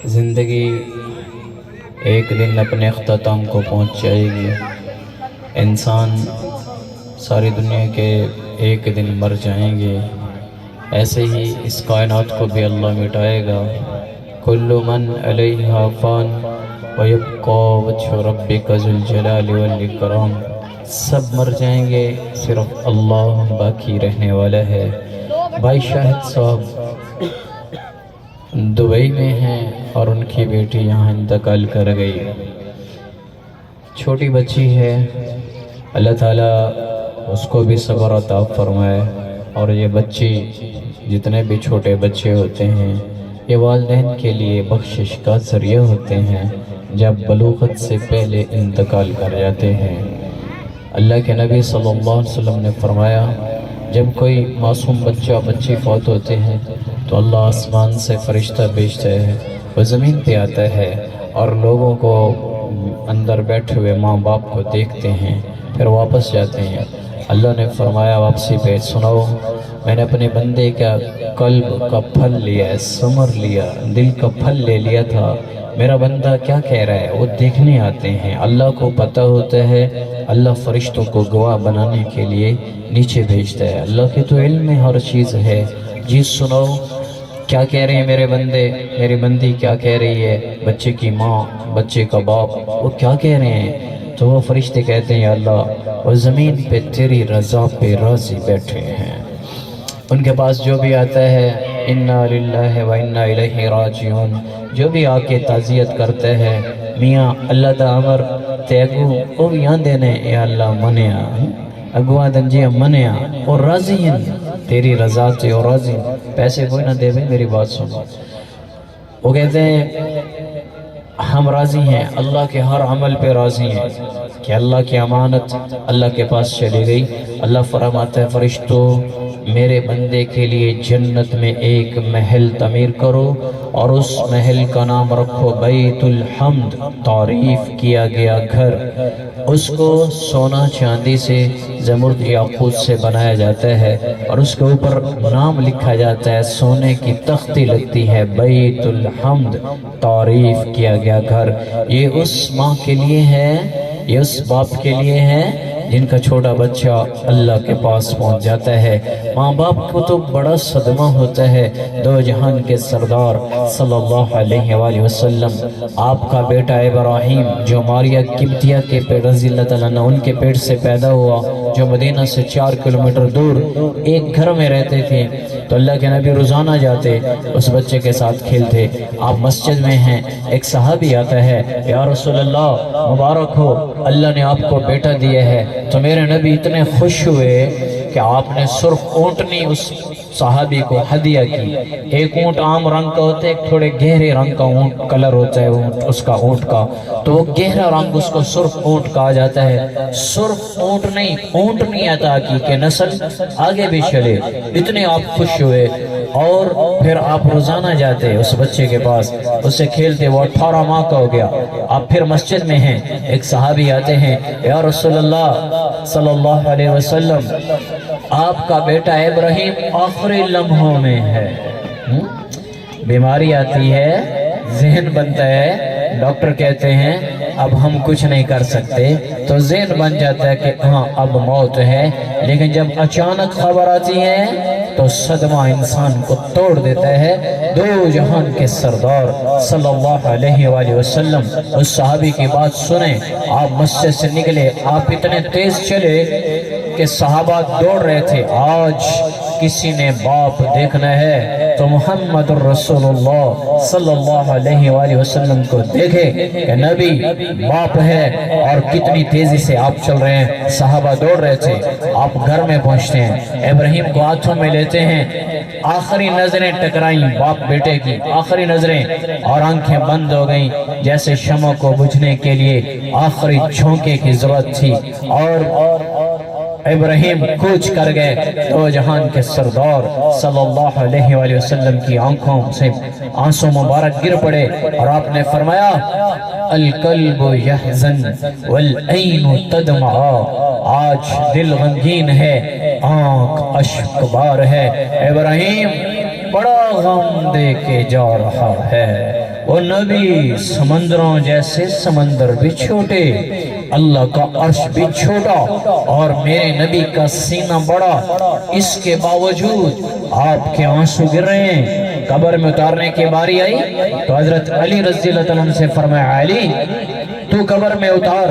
زندگی ایک دن اپنے اختتام کو پہنچ جائے گی۔ انسان ساری دنیا کے ایک دن مر جائیں گے، ایسے ہی اس کائنات کو بھی اللہ مٹائے گا۔ کل من علیہا فان ویبقی وجہ ربک ذو الجلال والاکرام۔ سب مر جائیں گے، صرف اللہ باقی رہنے والا ہے۔ بھائی شاہد صاحب دبئی میں ہیں اور ان کی بیٹی یہاں انتقال کر گئی۔ چھوٹی بچی ہے، اللہ تعالیٰ اس کو بھی صبر عطا فرمائے۔ اور یہ بچی، جتنے بھی چھوٹے بچے ہوتے ہیں، یہ والدین کے لیے بخشش کا ذریعہ ہوتے ہیں جب بلوغت سے پہلے انتقال کر جاتے ہیں۔ اللہ کے نبی صلی اللہ علیہ وسلم نے فرمایا، جب کوئی معصوم بچہ بچی فوت ہوتے ہیں تو اللہ آسمان سے فرشتہ بھیجتا ہے، وہ زمین پہ آتا ہے اور لوگوں کو اندر بیٹھے ہوئے ماں باپ کو دیکھتے ہیں، پھر واپس جاتے ہیں۔ اللہ نے فرمایا واپسی پہ، سنو، میں نے اپنے بندے کا قلب کا پھل لیا ہے، ثمر لیا، دل کا پھل لے لیا تھا، میرا بندہ کیا کہہ رہا ہے۔ وہ دیکھنے آتے ہیں، اللہ کو پتہ ہوتا ہے، اللہ فرشتوں کو گواہ بنانے کے لیے نیچے بھیجتا ہے۔ اللہ کے تو علم میں ہر چیز ہے۔ جی سنو، کیا کہہ رہے ہیں میرے بندے، میری بندی کیا کہہ رہی ہے، بچے کی ماں، بچے کا باپ، وہ کیا کہہ رہے ہیں؟ تو وہ فرشتے کہتے ہیں، یا اللہ، وہ زمین پہ تیری رضا پہ راضی بیٹھے ہیں۔ ان کے پاس جو بھی آتا ہے، انا للہ و انا الیہ راجعون، جو بھی آ کے تعزیت کرتا ہے، میاں اللہ دا عمر تیگو او یہاں دینے، یا اللہ منیا اگوا دنجیا منیا اور راضی ہیں، تیری رضا سے اور راضی ہیں۔ پیسے کوئی نہ دے، میری بات سنو۔ وہ کہتے ہیں ہم راضی ہیں، اللہ کے ہر عمل پہ راضی ہیں کہ اللہ کی امانت اللہ کے پاس چلی گئی۔ اللہ فرماتا ہے، فرشتوں میرے بندے کے لیے جنت میں ایک محل تعمیر کرو اور اس محل کا نام رکھو بیت الحمد، تعریف کیا گیا گھر۔ اس کو سونا چاندی سے، زمرد یاقوت سے بنایا جاتا ہے اور اس کے اوپر نام لکھا جاتا ہے، سونے کی تختی لگتی ہے، بیت الحمد، تعریف کیا گیا گھر۔ یہ اس ماں کے لیے ہے، یہ اس باپ کے لیے ہے جن کا چھوٹا بچہ اللہ کے پاس پہنچ جاتا ہے۔ ماں باپ کو تو بڑا صدمہ ہوتا ہے۔ دو جہان کے سردار صلی اللہ علیہ وآلہ وسلم، آپ کا بیٹا ابراہیم جو ماریہ قبطیہ کے پیٹ رضی اللہ تعالیٰ عنہ ان کے پیٹ سے پیدا ہوا، جو مدینہ سے 4 کلومیٹر دور ایک گھر میں رہتے تھے، تو اللہ کے نبی روزانہ جاتے، اس بچے کے ساتھ کھیلتے۔ آپ مسجد میں ہیں، ایک صحابی آتا ہے، یا رسول اللہ مبارک ہو، اللہ نے آپ کو بیٹا دیا ہے۔ تو میرے نبی اتنے خوش ہوئے کہ آپ نے سرخ اونٹنی اس صحابی کو ہدیہ کی۔ ایک اونٹ عام رنگ کا ہوتا ہے، ایک تھوڑے گہرے رنگ کا اونٹ کلر ہوتا ہے اس کا اونٹ کا، تو وہ گہرا رنگ اس کو سرخ اونٹ کہا جاتا ہے۔ سرخ اونٹ نہیں، اونٹنی عطا کی کہ نسل آگے بھی چلے۔ اتنے آپ خوش ہوئے اور پھر آپ روزانہ جاتے اس بچے کے پاس، اس سے کھیلتے۔ وہ 18 ماہ کا ہو گیا، آپ پھر مسجد میں ہیں، ایک صحابی آتے ہیں، یا رسول اللہ صلی اللہ علیہ وسلم، آپ کا بیٹا ابراہیم آخری لمحوں میں ہے، بیماری آتی ہے، ذہن بنتا ہے، ڈاکٹر کہتے ہیں اب ہم کچھ نہیں کر سکتے، تو ذہن بن جاتا ہے کہ ہاں اب موت ہے۔ لیکن جب اچانک خبر آتی ہے تو صدمہ انسان کو توڑ دیتا ہے۔ دو جہان کے سردار صلی اللہ علیہ وآلہ وسلم اس صحابی کی بات سنیں، آپ مسجد سے نکلے، آپ اتنے تیز چلے کہ صحابہ دوڑ رہے تھے۔ آج کسی نے باپ دیکھنا ہے تو محمد الرسول اللہ صلی اللہ علیہ وآلہ وسلم کو دیکھے کہ نبی باپ ہے، اور کتنی تیزی سے آپ چل رہے ہیں۔ صحابہ دوڑ رہے تھے، آپ گھر میں پہنچتے ہیں، ابراہیم کو ہاتھوں میں لیتے ہیں، آخری نظریں ٹکرائیں باپ بیٹے کی، آخری نظریں، اور آنکھیں بند ہو گئیں جیسے شمع کو بجھنے کے لیے آخری جھونکے کی ضرورت تھی، اور ابراہیم کوچ کر گئے۔ دو جہان کے سردار صلی اللہ علیہ وآلہ وسلم کی آنکھوں سے آنسو مبارک گر پڑے، اور آپ نے فرمایا، القلب یحزن والعین تدمع، آج دل غمگین ہے، آنکھ اشک بار ہے۔ ابراہیم بڑا غم دے کے جا رہا ہے، وہ نبی سمندروں جیسے سمندر بھی چھوٹے، اللہ کا عرش بھی چھوٹا اور میرے نبی کا سینہ بڑا، اس کے باوجود آپ کے آنسو گر رہے ہیں۔ قبر میں اتارنے کی باری آئی تو حضرت علی رضی اللہ عنہ سے فرمایا علی تو قبر میں اتار،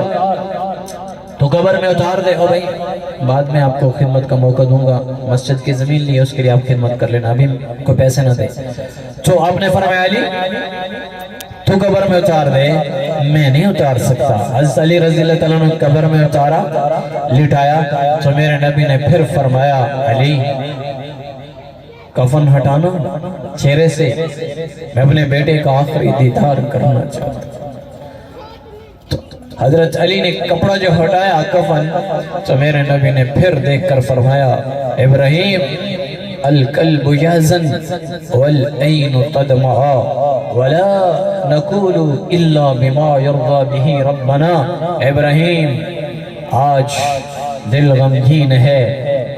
تو قبر میں اتار دے۔ او بھائی بعد میں آپ کو خدمت کا موقع دوں گا، مسجد کی زمین لی ہے اس کے لیے آپ خدمت کر لینا، ابھی کوئی پیسے نہ دے۔ تو آپ نے فرمایا علی تو قبر میں اتار دے، میں نہیں اتار سکتا۔ حضرت علی رضی اللہ عنہ نے قبر میں اتارا، لٹایا تو میرے نبی نے پھر فرمایا علی کفن ہٹانا چہرے سے، میں اپنے بیٹے کا آخری دیدار کرنا چاہتا ہوں۔ حضرت علی نے کپڑا جو ہٹایا کفن تو میرے نبی نے پھر دیکھ کر فرمایا ابراہیم القلب یحزن والعین تدمع ولا نقول الا بما یرضی به ربنا۔ ابراہیم آج دل غمگین ہے،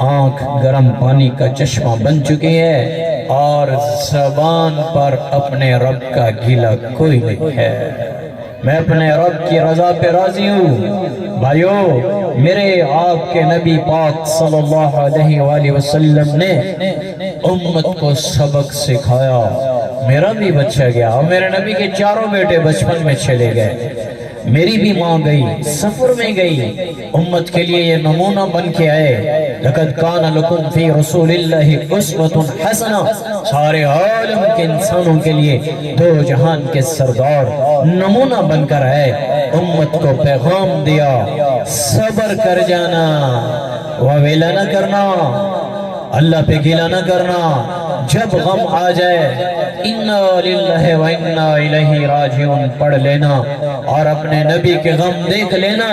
آنکھ گرم پانی کا چشمہ بن چکی ہے اور زبان پر اپنے رب کا گلہ کوئی نہیں ہے، میں اپنے رب کی رضا پہ راضی ہوں۔ بھائیو میرے آپ کے نبی پاک صلی اللہ علیہ وآلہ وسلم نے امت کو سبق سکھایا، میرا بھی بچہ گیا اور میرے نبی کے چاروں بیٹے بچپن میں چلے گئے، میری بھی ماں گئی سفر میں گئی، امت کے لیے یہ نمونہ بن کے آئے۔ لَقَدْ كَانَ لَكُمْ فِي رَسُولِ اللَّهِ أُسْوَةٌ حَسَنَةٌ، سارے عالم کے انسانوں کے لیے دو جہان کے سردار نمونہ بن کر آئے، امت کو پیغام دیا صبر کر جانا، وویلا نہ کرنا، اللہ پہ گلہ نہ کرنا، جب غم آ جائے اِنَّا لِلَّهِ وَإِنَّا إِلَيْهِ رَاجِعُونَ پڑھ لینا اور اپنے نبی کے غم دیکھ لینا۔